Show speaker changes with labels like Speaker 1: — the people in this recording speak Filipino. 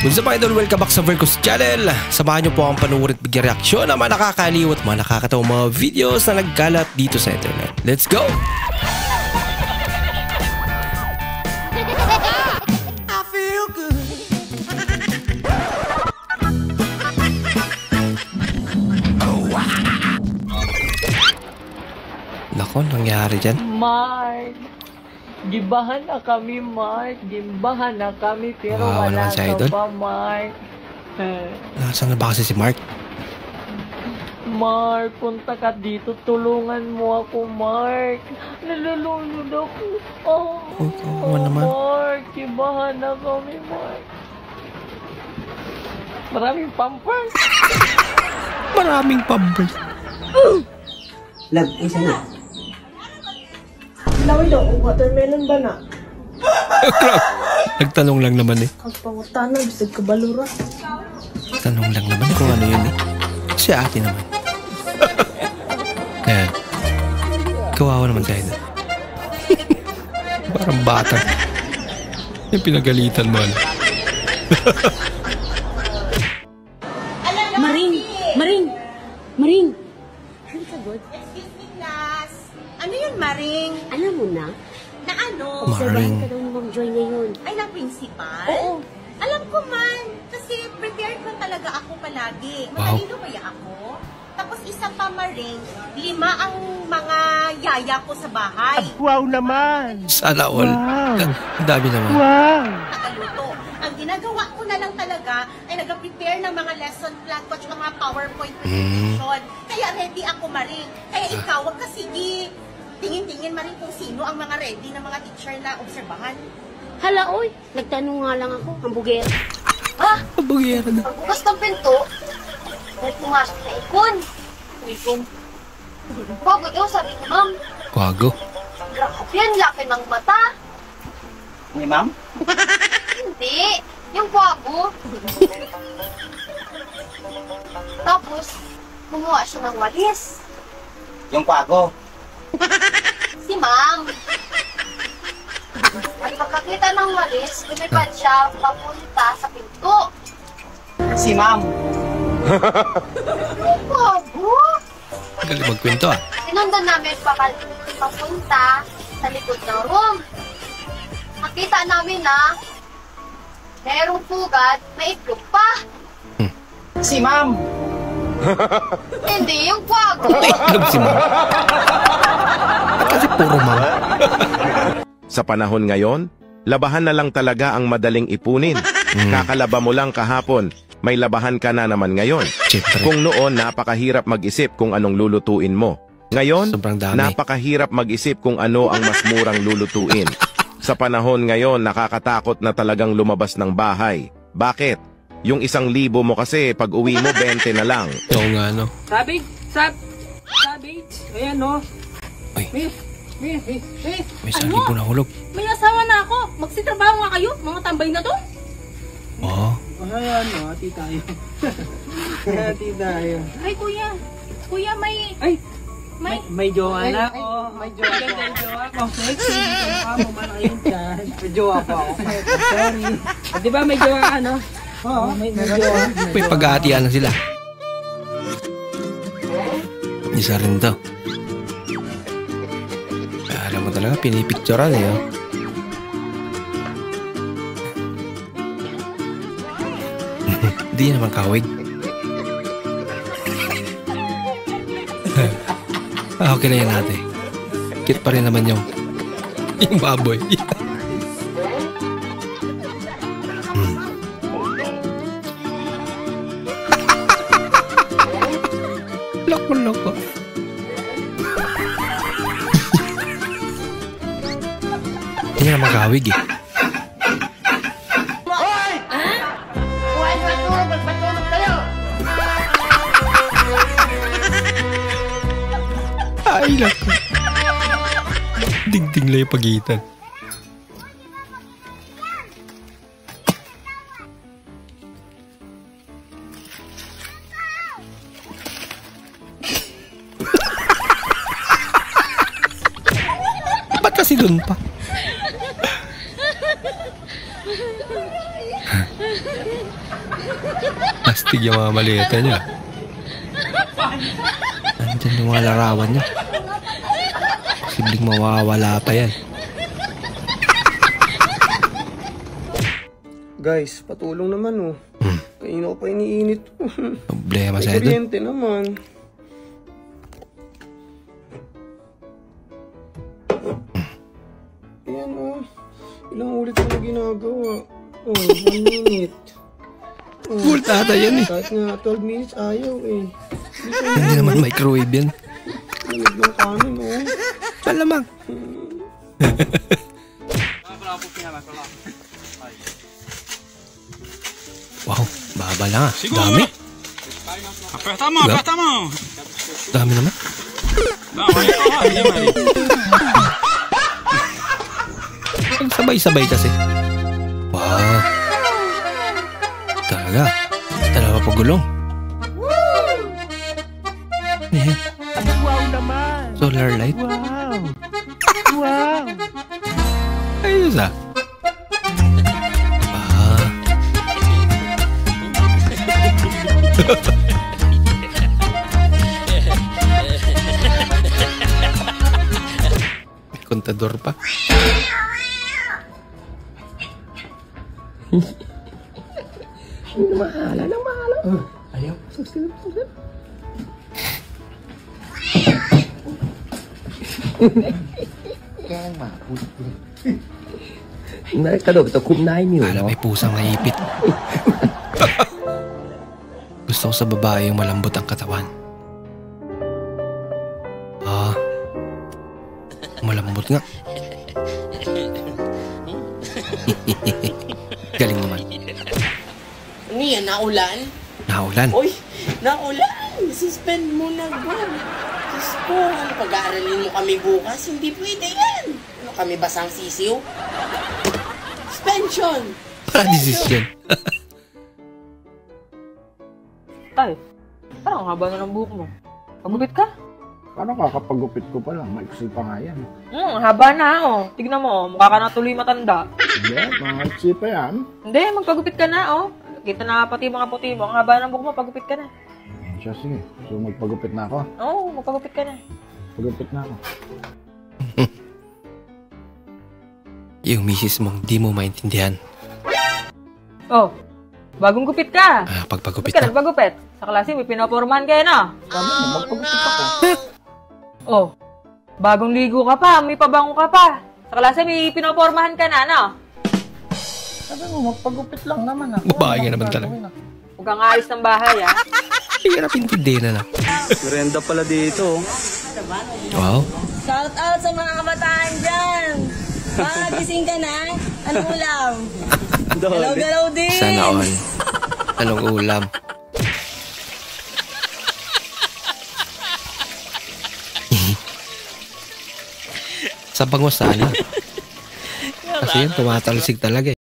Speaker 1: What's up idol? Welcome back sa Vercos Channel. Samahan niyo po ang panuorin at bigyan reaksyon ng mga nakakaliw at mga nakakatawang mga videos na nagkalat dito sa internet. Let's go! I feel good. Nako, nangyari dyan?
Speaker 2: Mark, gibahan na kami, Mark. Gibahan na kami, pero
Speaker 1: Wow,
Speaker 2: wala
Speaker 1: naman si
Speaker 2: ka
Speaker 1: Idol.
Speaker 2: pa, Mark.
Speaker 1: Nasaan na ba kasi si Mark?
Speaker 2: Mark, punta ka dito. Tulungan mo ako, Mark. Nalulunod ako.
Speaker 1: Oo naman.
Speaker 2: Mark, gibahan na kami, Mark. Maraming pampers.
Speaker 1: Maraming pampers.
Speaker 3: Love, isa na.
Speaker 4: Laway daw, watermelon ba na?
Speaker 1: Nagtanong lang naman eh.
Speaker 4: Kagpangutana, bisag kabalura.
Speaker 1: Tanong lang naman kung ano yun eh. Si ate naman. Kaya, kawawa naman si Idol. Parang bata. Yung pinagalitan mo.
Speaker 5: Maring!
Speaker 6: Excuse me, class. Ano yun, Maring?
Speaker 5: Alam mo na,
Speaker 6: Na ano?
Speaker 5: obserbahan ka daw ni Ma'am Joy ngayon.
Speaker 6: Ay, na principal?
Speaker 5: Oo.
Speaker 6: Alam ko man. Kasi prepared man talaga ako palagi. Matalino kaya ako. Tapos isa pa, Maring, 5 ang mga yaya ko sa bahay.
Speaker 3: Wow naman!
Speaker 1: Sana all. Ang dami naman.
Speaker 3: Wow!
Speaker 6: Nakaluto. Ang ginagawa ko na lang talaga ay nag-prepare ng mga lesson plan ko at mga PowerPoint presentation. Kaya ready ako, Maring. Kaya ikaw, wag ka sige. Tingin-tingin, Maring, kung sino ang mga ready na mga teacher na obserbahan.
Speaker 5: Hala, oy! Nagtanong nga lang ako, hamburger.
Speaker 1: Pabugyan na.
Speaker 5: Pagbukas ng pinto, may pumasok na ikon. Ikon. Bago daw, sabi ni Ma'am.
Speaker 1: Kwago.
Speaker 5: Grabe yan, laki ng mata.
Speaker 3: Ni ma'am?
Speaker 5: Hindi, yung kwago. Tapos, gumawa siya ng walis.
Speaker 3: Yung kwago.
Speaker 5: Si Ma'am. At pagkakita ng walis, lumipad siya papunta sa pinto.
Speaker 3: Si ma'am.
Speaker 5: Yung kwago.
Speaker 1: Galing magkwento ah.
Speaker 5: Sinundan namin papunta sa likod ng room. Nakita namin na merong pugad, may itlog pa.
Speaker 3: Si ma'am.
Speaker 5: Hindi, yung kwago.
Speaker 1: Itlog si Ma'am. Kasi puro Ma'am.
Speaker 7: Sa panahon ngayon, labahan na lang talaga ang madaling ipunin. Kakalaba mo lang kahapon, may labahan ka na naman ngayon.
Speaker 1: Siyempre.
Speaker 7: Kung noon, napakahirap mag-isip kung anong lulutuin mo. Ngayon,
Speaker 1: Sobrang dami.
Speaker 7: napakahirap mag-isip kung ano ang mas murang lulutuin. Sa panahon ngayon, nakakatakot na talagang lumabas ng bahay. Bakit? Yung 1,000 mo kasi, pag uwi mo, 20 na lang.
Speaker 1: Oo nga no.
Speaker 2: Sabig! Ayan, no?
Speaker 1: Uy.
Speaker 2: Miss!
Speaker 1: May sali po na hulog.
Speaker 5: May asawa na ako. Magsitrabaho nga kayo, mga tambay na to.
Speaker 1: Oo.
Speaker 2: Ayan, no? Hati tayo. Hati tayo.
Speaker 5: Ay, kuya. Kuya, may...
Speaker 2: Ay!
Speaker 5: May...
Speaker 2: May jowa na ako. May jowa ko. May jowa ko. Sexy. Mukha mo malaking dyan. May jowa ko ako. Sorry. Di ba may jowa ka, no? Oo, may jowa.
Speaker 1: May pag-aatian na sila. Isa rin to. Alam mo talaga, pinipicturean eh. Oh. Hindi naman kawig. Okay na yan ate. Cute pa rin naman yung baboy. Loko-loko. Hindi naman kawig eh. Ay, lako. Dingding lang yung pagitan. Ba't kasi dun pa? Astig yung mga maleta niya. Nandyan yung mga larawan niya. Posibleng mawawala pa yan.
Speaker 8: Guys, patulong naman oh. Kanina ko pa iniinit.
Speaker 1: Problema
Speaker 8: May
Speaker 1: sa ito.
Speaker 8: kuryente naman. Ayan oh. Ilang ulit ko na ginagawa. Oh, 1 minute. Oh,
Speaker 1: Full tata yan eh.
Speaker 8: kahit nga 12 minutes ayaw eh.
Speaker 1: Hindi naman microwave yan.
Speaker 8: Lamig ng kanin oh.
Speaker 1: Malamang. Wow, baba lang ah. Dami.
Speaker 9: Apertamos,
Speaker 1: Diba?
Speaker 9: apertamos.
Speaker 1: Dami naman. Sabay-sabay kasi. Wow. Talaga. Dalawa pa gulong. Ayan.
Speaker 2: Wow naman.
Speaker 1: Solar light.
Speaker 2: Wow. Wow.
Speaker 1: Ayos ah. Ah. May kontador pa.
Speaker 2: Mahala na mahala. Ayaw. Susunod. Kaya mapul. Nakakadog ito kumnain niyo.
Speaker 1: Alam, may pusang naipit. Gusto ko sa babae yung malambot ang katawan. Ah. Malambot nga. Galing naman.
Speaker 10: Ano yan? Naulan?
Speaker 1: Naulan.
Speaker 10: Uy! Naulan! Suspend mo na ba? Diyos ko, ano, pag-aaralin mo kami bukas? Hindi pwede yan! Ano kami basang sisiw? Suspension!
Speaker 1: Para desisyon.
Speaker 2: Tay, parang haba na ng buhok mo. Pagupit ka?
Speaker 11: Paano kakapagupit ko pa lang? Maiksi pa nga yan.
Speaker 2: Haba na oh. Tignan mo oh. Mukha ka na tuloy matanda.
Speaker 11: Hindi, maiksi pa yan.
Speaker 2: Hindi, magpagupit ka na oh. Kita na pati mga puti mo. Ang haba ng buhok mo, pagupit ka na.
Speaker 11: Siya, sige. So, magpagupit na ako.
Speaker 2: Oo, magpagupit ka na.
Speaker 11: Pagupit na ako.
Speaker 1: Yung misis mong di mo maintindihan.
Speaker 2: Oh, bagong gupit ka.
Speaker 1: Pagpagupit
Speaker 2: Ba't ka
Speaker 1: na.
Speaker 2: nagpagupit? Sa klase, may pinapormahan kayo na.
Speaker 11: Sabi mo, magpagupit ako.
Speaker 2: Oh, bagong ligo ka pa, may pabango ka pa. Sa klase, may pinapormahan ka na, no?
Speaker 11: Sabi mo, magpagupit lang naman ako.
Speaker 1: Babae nga naman talaga.
Speaker 2: Huwag kang aalis ng bahay, ah.
Speaker 1: Hirap intindihin na lang.
Speaker 8: Merenda pala dito.
Speaker 1: Wow.
Speaker 10: Shout out sa mga kabataan dyan! Gising ka na? Anong ulam? Galaw-galaw din!
Speaker 1: Sana all. Anong ulam? Sa bango sana. Kasi yun, tumatalsik talaga eh.